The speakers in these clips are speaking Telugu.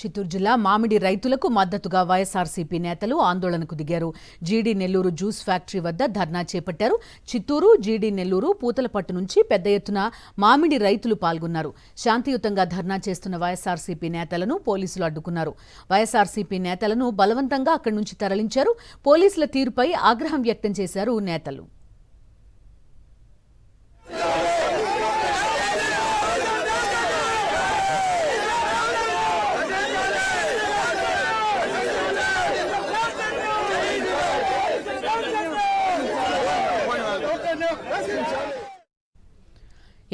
చిత్తూరు జిల్లా మామిడి రైతులకు మద్దతుగా వైఎస్ఆర్సీపీ నేతలు ఆందోళనకు దిగారు. జీడీ నెల్లూరు జ్యూస్ ఫ్యాక్టరీ వద్ద ధర్నా చేపట్టారు. చిత్తూరు, జీడీ నెల్లూరు, పూతలపట్టు నుంచి పెద్ద ఎత్తున మామిడి రైతులు పాల్గొన్నారు. శాంతియుతంగా ధర్నా చేస్తున్న వైఎస్ఆర్సీపీ నేతలను పోలీసులు అడ్డుకున్నారు. వైఎస్ఆర్సీపీ నేతలను బలవంతంగా అక్కడి నుంచి తరలించారు. పోలీసుల తీరుపై ఆగ్రహం వ్యక్తం చేశారు నేతలు.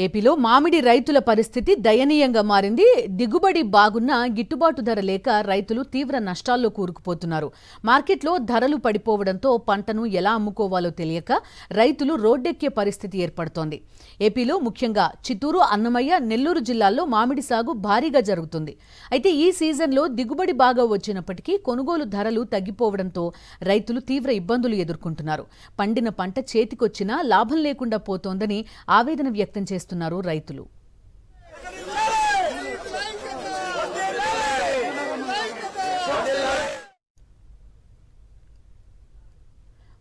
ఏపీలో మామిడి రైతుల పరిస్థితి దయనీయంగా మారింది. దిగుబడి బాగున్నా గిట్టుబాటు ధర లేక రైతులు తీవ్ర నష్టాల్లో కూరుకుపోతున్నారు. మార్కెట్లో ధరలు పడిపోవడంతో పంటను ఎలా అమ్ముకోవాలో తెలియక రైతులు రోడ్డెక్కే పరిస్థితి ఏర్పడుతోంది. ఏపీలో ముఖ్యంగా చిత్తూరు, అన్నమయ్య, నెల్లూరు జిల్లాల్లో మామిడి సాగు భారీగా జరుగుతుంది. అయితే ఈ సీజన్లో దిగుబడి బాగా వచ్చినప్పటికీ కొనుగోలు ధరలు తగ్గిపోవడంతో రైతులు తీవ్ర ఇబ్బందులు ఎదుర్కొంటున్నారు. పండిన పంట చేతికొచ్చినా లాభం లేకుండా పోతోందని ఆవేదన వ్యక్తం చేస్తున్నారు రైతులు.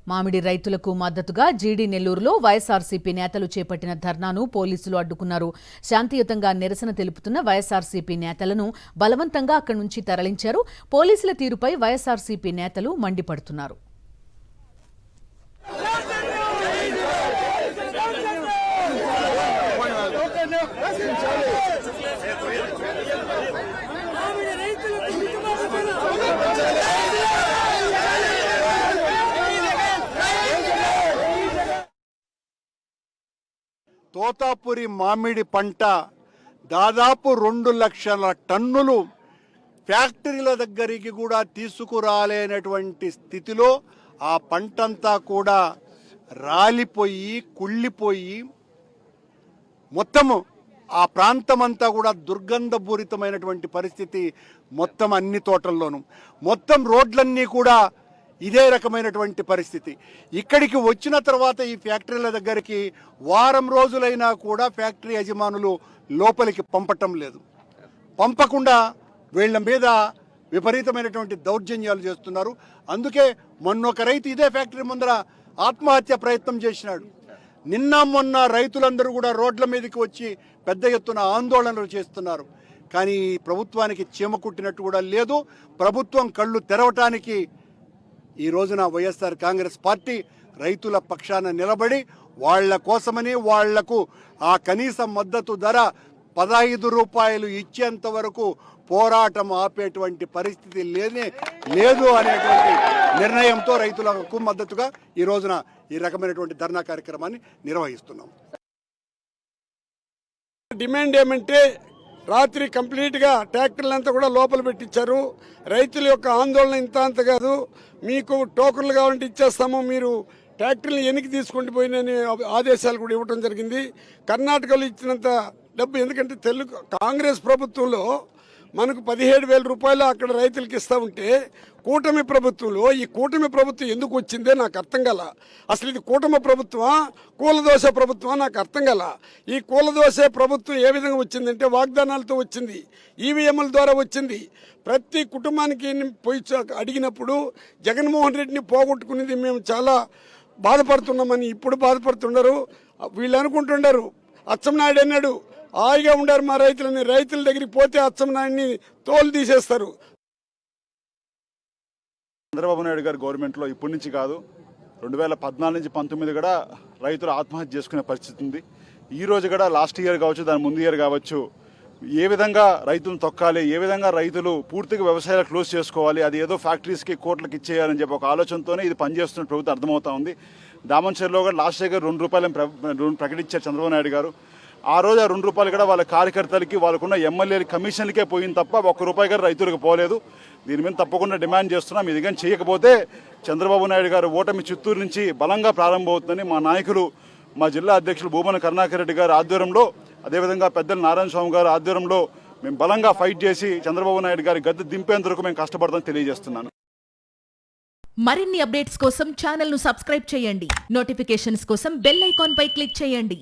మామిడి రైతులకు మద్దతుగా జీడీ నెల్లూరులో వైఎస్ఆర్సీపీ నేతలు చేపట్టిన ధర్నాను పోలీసులు అడ్డుకున్నారు. శాంతియుతంగా నిరసన తెలుపుతున్న వైఎస్ఆర్సీపీ నేతలను బలవంతంగా అక్కడి నుంచి తరలించారు. పోలీసుల తీరుపై వైఎస్ఆర్సీపీ నేతలు మండిపడుతున్నారు. తోతాపురి మామిడి పంట దాదాపు 2 లక్షల టన్నులు ఫ్యాక్టరీల దగ్గరికి కూడా తీసుకురాలేనటువంటి స్థితిలో ఆ పంటంతా కూడా రాలిపోయి కుళ్ళిపోయి మొత్తము ఆ ప్రాంతమంతా కూడా దుర్గంధపూరితమైనటువంటి పరిస్థితి మొత్తం అన్ని తోటల్లోనూ. మొత్తం రోడ్లన్నీ కూడా ఇదే రకమైనటువంటి పరిస్థితి. ఇక్కడికి వచ్చిన తర్వాత ఈ ఫ్యాక్టరీల దగ్గరికి వారం రోజులైనా కూడా ఫ్యాక్టరీ యజమానులు లోపలికి పంపటం లేదు. పంపకుండా వీళ్ళ మీద విపరీతమైనటువంటి దౌర్జన్యాలు చేస్తున్నారు. అందుకే మొన్నొక రైతు ఇదే ఫ్యాక్టరీ ముందర ఆత్మహత్య ప్రయత్నం చేసినాడు. నిన్న మొన్న రైతులందరూ కూడా రోడ్ల మీదకి వచ్చి పెద్ద ఎత్తున ఆందోళనలు చేస్తున్నారు. కానీ ప్రభుత్వానికి చీమ కుట్టినట్టు కూడా లేదు. ప్రభుత్వం కళ్ళు తెరవటానికి ఈ రోజున వైఎస్ఆర్ కాంగ్రెస్ పార్టీ రైతుల పక్షాన నిలబడి వాళ్ల కోసమని వాళ్లకు ఆ కనీస మద్దతు ధర 15 రూపాయలు ఇచ్చేంత వరకు పోరాటం ఆపేటువంటి పరిస్థితి లేదు అనేటువంటి నిర్ణయంతో రైతులకు మద్దతుగా ఈ రోజున ఈ రకమైనటువంటి ధర్నా కార్యక్రమాన్ని నిర్వహిస్తున్నాం. డిమాండ్ ఏమంటే రాత్రి కంప్లీట్గా ట్రాక్టర్లంతా కూడా లోపల పెట్టించారు. రైతుల యొక్క ఆందోళన ఇంత అంత కాదు. మీకు టోకన్లు కావాలంటే ఇచ్చేస్తాము, మీరు ట్రాక్టర్లు ఎన్నికి తీసుకుంటూ పోయినని ఆదేశాలు కూడా ఇవ్వడం జరిగింది. కర్ణాటకలో ఇచ్చినంత డబ్బు, ఎందుకంటే కాంగ్రెస్ ప్రభుత్వంలో మనకు 17,000 రూపాయలు అక్కడ రైతులకు ఇస్తూ ఉంటే కూటమి ప్రభుత్వంలో ఈ కూటమి ప్రభుత్వం ఎందుకు వచ్చిందే నాకు అర్థం కాల. అసలు ఇది కూటమి ప్రభుత్వమా కూలదోశ ప్రభుత్వమా నాకు అర్థం కాల. ఈ కూలదోశ ప్రభుత్వం ఏ విధంగా వచ్చిందంటే వాగ్దానాలతో వచ్చింది, ఈవీఎంల ద్వారా వచ్చింది. ప్రతి కుటుంబానికి పోయి అడిగినప్పుడు జగన్మోహన్ రెడ్డిని పోగొట్టుకునేది మేము చాలా బాధపడుతున్నామని ఇప్పుడు బాధపడుతున్నారు. వీళ్ళు అనుకుంటున్నారు అచ్చెన్నాయుడు అన్నాడు హాయిగా ఉండారు మా రైతులని, రైతుల దగ్గరికి పోతే అచ్చెన్నాయుడిని తోలు తీసేస్తారు. చంద్రబాబు నాయుడు గారి గవర్నమెంట్లో ఇప్పటి నుంచి కాదు 2014 నుంచి 19 కూడా రైతులు ఆత్మహత్య చేసుకునే పరిస్థితి ఉంది. ఈ రోజు కూడా లాస్ట్ ఇయర్ కావచ్చు, దాని ముందు ఇయర్ కావచ్చు, ఏ విధంగా రైతులను తొక్కాలి, ఏ విధంగా రైతులు పూర్తిగా వ్యవసాయాలు క్లోజ్ చేసుకోవాలి, అది ఏదో ఫ్యాక్టరీస్కి కోట్లకు ఇచ్చేయాలని చెప్పి ఒక ఆలోచనతోనే ఇది పనిచేస్తున్న ప్రభుత్వం అర్థమవుతా ఉంది. దామన్చర్లో కూడా లాస్ట్ ఇయర్ 2 రూపాయలను ప్రకటించారు చంద్రబాబు నాయుడు గారు. ఆ రోజు ఆ 2 రూపాయలు కూడా వాళ్ళ కార్యకర్తలకి వాళ్ళకున్న ఎమ్మెల్యేల కమిషన్లకే పోయింది తప్ప 1 రూపాయి కూడా రైతులకు పోలేదు. దీని మీద తప్పకుండా డిమాండ్ చేస్తున్నాం. ఇది కానీ చేయకపోతే చంద్రబాబు నాయుడు గారు ఓటమి చిత్తూరు నుంచి బలంగా ప్రారంభమవుతుందని మా నాయకులు, మా జిల్లా అధ్యక్షులు భూమన కరుణాకర్ రెడ్డి గారి ఆధ్వర్యంలో, అదేవిధంగా పెద్దలు నారాయణ స్వామి గారి ఆధ్వర్యంలో మేము బలంగా ఫైట్ చేసి చంద్రబాబు నాయుడు గారి గద్దె దింపేంత వరకు మేము కష్టపడతామని తెలియజేస్తున్నాను. మరిన్ని అప్డేట్స్ కోసం ఛానల్ ను సబ్స్క్రైబ్ చేయండి. నోటిఫికేషన్స్ కోసం బెల్ ఐకాన్ పై క్లిక్ చేయండి.